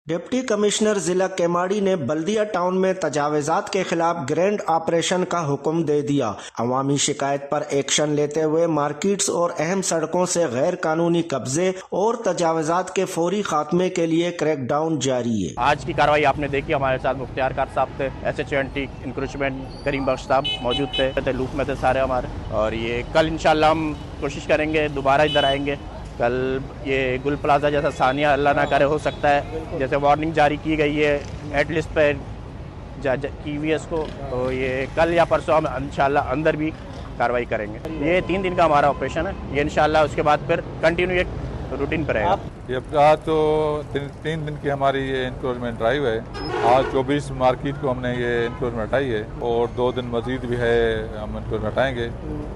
Deputy commissioner जिला केमाड़ी ने बल्दिया town में तजावजात के खिलाफ ग्रैंड ऑपरेशन का हुक्म दे दिया। अवामी शिकायत पर एक्शन लेते हुए मार्केट्स और अहम सड़कों से गैर कानूनी कब्जे और तजावजात के फौरी खात्मे के लिए क्रैकडाउन जारी है। आज की कार्रवाई आपने देखी, हमारे साथ मुख्तियार कार साहब थे, SHO इंक्रोचमेंट करीम बख्श साहब मौजूद थे, लूप में थे सारे हमारे। और ये कल इंशाल्लाह हम कोशिश करेंगे दोबारा इधर आएंगे। कल ये गुल प्लाजा जैसा सानिया अल्लाह ना करे हो सकता है, जैसे वार्निंग जारी की गई है एट लिस्ट पे की हुई है इसको, तो ये कल या परसों हम इंशाल्लाह अंदर भी कार्रवाई करेंगे। ये 3 दिन का हमारा ऑपरेशन है, ये इंशाल्लाह उसके बाद फिर कंटिन्यू एक रूटीन पर रहेगा। ये आज तो 3 दिन की हमारी ये इंक्रोचमेंट ड्राइव है। आज 24 मार्केट को हमने ये इंक्रोचमेंट हटाई है और 2 दिन मजीद भी है हम इंक्रोचमेंट हटाएंगे।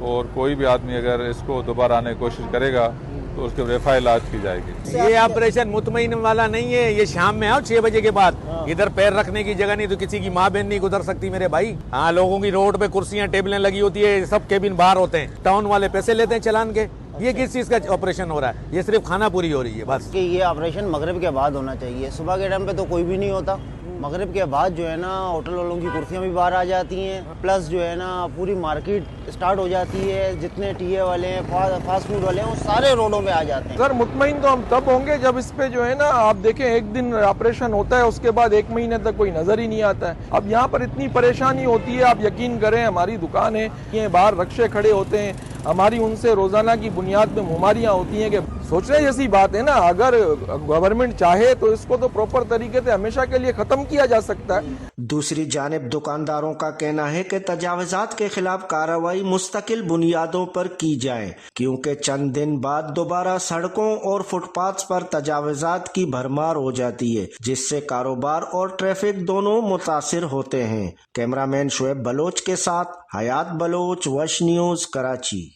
और कोई भी आदमी अगर इसको दोबारा आने की कोशिश करेगा तो उसके वेफा इलाज की जाएगी। ये ऑपरेशन मुतमईन वाला नहीं है, ये शाम में आओ 6 बजे के बाद। इधर पैर रखने की जगह नहीं तो किसी की माँ बहन नहीं गुजर सकती मेरे भाई। हाँ, लोगों की रोड पे कुर्सियां टेबलें लगी होती है, सब केबिन बाहर होते हैं, टाउन वाले पैसे लेते हैं चलान के। ये किस चीज का ऑपरेशन हो रहा है? ये सिर्फ खाना पूरी हो रही है बस। कि ये ऑपरेशन मगरिब के बाद होना चाहिए, सुबह के टाइम पे तो कोई भी नहीं होता। मगरिब के बाद जो है ना होटल वालों की कुर्सियां भी बाहर आ जाती हैं, प्लस जो है ना पूरी मार्केट स्टार्ट हो जाती है। जितने टीए वाले हैं, फास्ट फूड वाले हैं, वो सारे रोडों पे आ जाते हैं। सर मुतमईन तो हम तब होंगे जब इस पे जो है ना आप देखें, एक दिन ऑपरेशन होता है उसके बाद 1 महीने तक कोई नजर ही नहीं आता है। अब यहाँ पर इतनी परेशानी होती है, आप यकीन करें हमारी दुकान है, ये बाहर रक्शे खड़े होते हैं, हमारी उनसे रोजाना की बुनियाद पे मुमारियां होती हैं कि सोचने जैसी बात है ना। अगर गवर्नमेंट चाहे तो इसको तो प्रॉपर तरीके से हमेशा के लिए खत्म किया जा सकता है। दूसरी जानिब दुकानदारों का कहना है कि तजावजात के खिलाफ कार्रवाई मुस्तकिल बुनियादों पर की जाए, क्योंकि चंद दिन बाद दोबारा सड़कों और फुटपाथ पर तजावजात की भरमार हो जाती है, जिससे कारोबार और ट्रैफिक दोनों मुतासिर होते हैं। कैमरामैन शुएब बलोच के साथ हयात बलोच, वश न्यूज, कराची।